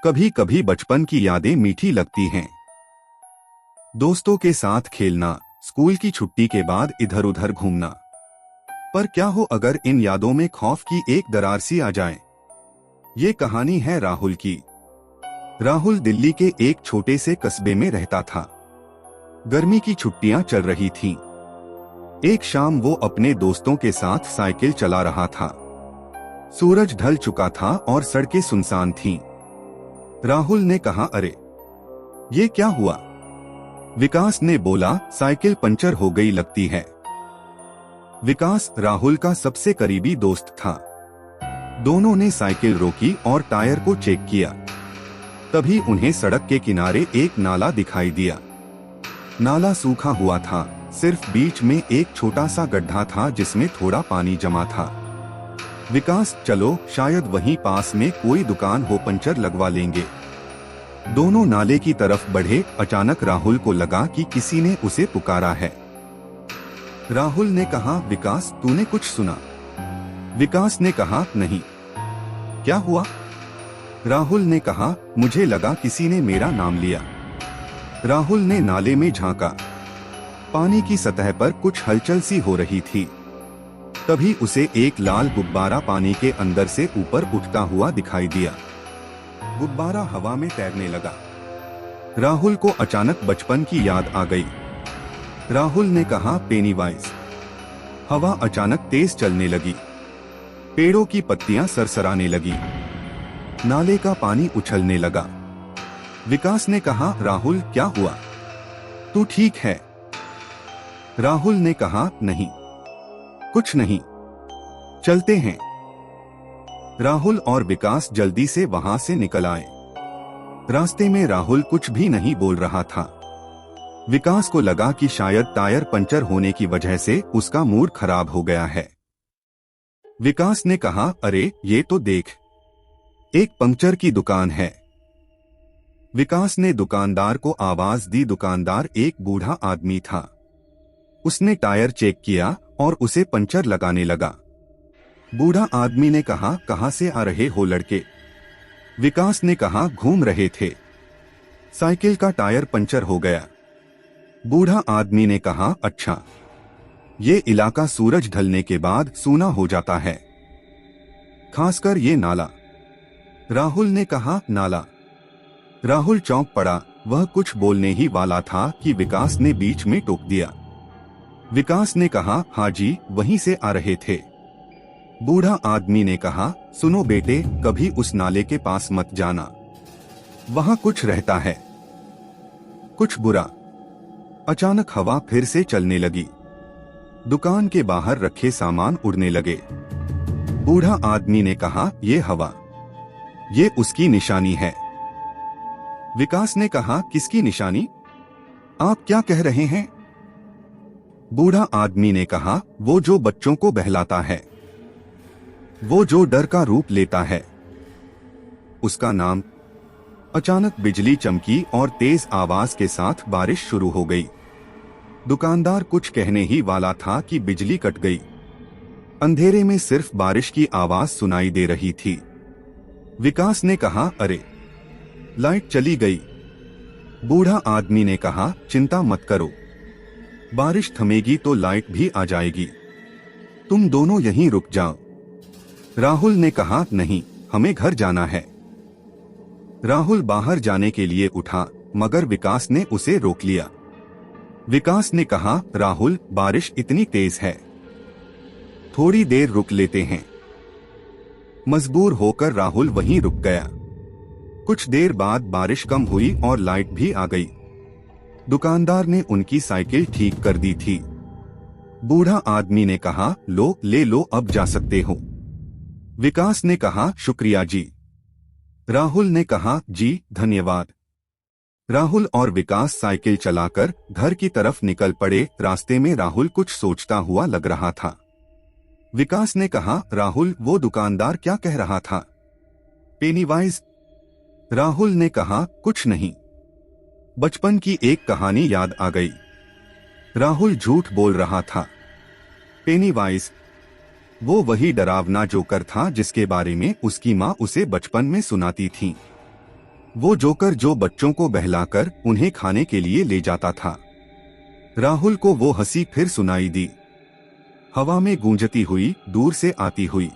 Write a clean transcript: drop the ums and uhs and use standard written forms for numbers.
कभी कभी बचपन की यादें मीठी लगती हैं। दोस्तों के साथ खेलना, स्कूल की छुट्टी के बाद इधर उधर घूमना। पर क्या हो अगर इन यादों में खौफ की एक दरार सी आ जाए। ये कहानी है राहुल की। राहुल दिल्ली के एक छोटे से कस्बे में रहता था। गर्मी की छुट्टियां चल रही थीं। एक शाम वो अपने दोस्तों के साथ साइकिल चला रहा था। सूरज ढल चुका था और सड़कें सुनसान थीं। राहुल ने कहा, अरे ये क्या हुआ? विकास ने बोला, साइकिल पंचर हो गई लगती है। विकास राहुल का सबसे करीबी दोस्त था। दोनों ने साइकिल रोकी और टायर को चेक किया। तभी उन्हें सड़क के किनारे एक नाला दिखाई दिया। नाला सूखा हुआ था, सिर्फ बीच में एक छोटा सा गड्ढा था जिसमें थोड़ा पानी जमा था। विकास, चलो शायद वहीं पास में कोई दुकान हो, पंचर लगवा लेंगे। दोनों नाले की तरफ बढ़े। अचानक राहुल को लगा कि किसी ने उसे पुकारा है। राहुल ने कहा, विकास तूने कुछ सुना? विकास ने कहा, नहीं। क्या हुआ? राहुल ने कहा, मुझे लगा किसी ने मेरा नाम लिया। राहुल ने नाले में झांका। पानी की सतह पर कुछ हलचल सी हो रही थी। तभी उसे एक लाल गुब्बारा पानी के अंदर से ऊपर उठता हुआ दिखाई दिया। गुब्बारा हवा में तैरने लगा। राहुल को अचानक बचपन की याद आ गई। राहुल ने कहा, पेनीवाइज। हवा अचानक तेज चलने लगी। पेड़ों की पत्तियां सरसराने लगी। नाले का पानी उछलने लगा। विकास ने कहा, राहुल क्या हुआ? तू ठीक है? राहुल ने कहा, नहीं, कुछ नहीं, चलते हैं। राहुल और विकास जल्दी से वहां से निकल आए। रास्ते में राहुल कुछ भी नहीं बोल रहा था। विकास को लगा कि शायद टायर पंचर होने की वजह से उसका मूड खराब हो गया है। विकास ने कहा, अरे ये तो देख, एक पंक्चर की दुकान है। विकास ने दुकानदार को आवाज दी। दुकानदार एक बूढ़ा आदमी था। उसने टायर चेक किया और उसे पंचर लगाने लगा। बूढ़ा आदमी ने कहा, कहां से आ रहे हो लड़के? विकास ने कहा, घूम रहे थे, साइकिल का टायर पंचर हो गया। बूढ़ा आदमी ने कहा, अच्छा, ये इलाका सूरज ढलने के बाद सूना हो जाता है, खासकर ये नाला। राहुल ने कहा, नाला? राहुल चौंक पड़ा। वह कुछ बोलने ही वाला था कि विकास ने बीच में टोक दिया। विकास ने कहा, हाँ जी, वहीं से आ रहे थे। बूढ़ा आदमी ने कहा, सुनो बेटे, कभी उस नाले के पास मत जाना, वहां कुछ रहता है, कुछ बुरा। अचानक हवा फिर से चलने लगी। दुकान के बाहर रखे सामान उड़ने लगे। बूढ़ा आदमी ने कहा, ये हवा, ये उसकी निशानी है। विकास ने कहा, किसकी निशानी? आप क्या कह रहे हैं? बूढ़ा आदमी ने कहा, वो जो बच्चों को बहलाता है, वो जो डर का रूप लेता है, उसका नाम। अचानक बिजली चमकी और तेज आवाज के साथ बारिश शुरू हो गई। दुकानदार कुछ कहने ही वाला था कि बिजली कट गई। अंधेरे में सिर्फ बारिश की आवाज सुनाई दे रही थी। विकास ने कहा, अरे लाइट चली गई। बूढ़ा आदमी ने कहा, चिंता मत करो, बारिश थमेगी तो लाइट भी आ जाएगी, तुम दोनों यहीं रुक जाओ। राहुल ने कहा, नहीं, हमें घर जाना है। राहुल बाहर जाने के लिए उठा, मगर विकास ने उसे रोक लिया। विकास ने कहा, राहुल, बारिश इतनी तेज है, थोड़ी देर रुक लेते हैं। मजबूर होकर राहुल वहीं रुक गया। कुछ देर बाद बारिश कम हुई और लाइट भी आ गई। दुकानदार ने उनकी साइकिल ठीक कर दी थी। बूढ़ा आदमी ने कहा, लो, ले लो, अब जा सकते हो। विकास ने कहा, शुक्रिया जी। राहुल ने कहा, जी धन्यवाद। राहुल और विकास साइकिल चलाकर घर की तरफ निकल पड़े। रास्ते में राहुल कुछ सोचता हुआ लग रहा था। विकास ने कहा, राहुल, वो दुकानदार क्या कह रहा था? पेनीवाइज? राहुल ने कहा, कुछ नहीं, बचपन की एक कहानी याद आ गई। राहुल झूठ बोल रहा था। पेनीवाइज, वो वही डरावना जोकर था जिसके बारे में उसकी माँ उसे बचपन में सुनाती थी। वो जोकर जो बच्चों को बहलाकर उन्हें खाने के लिए ले जाता था। राहुल को वो हंसी फिर सुनाई दी, हवा में गूंजती हुई, दूर से आती हुई।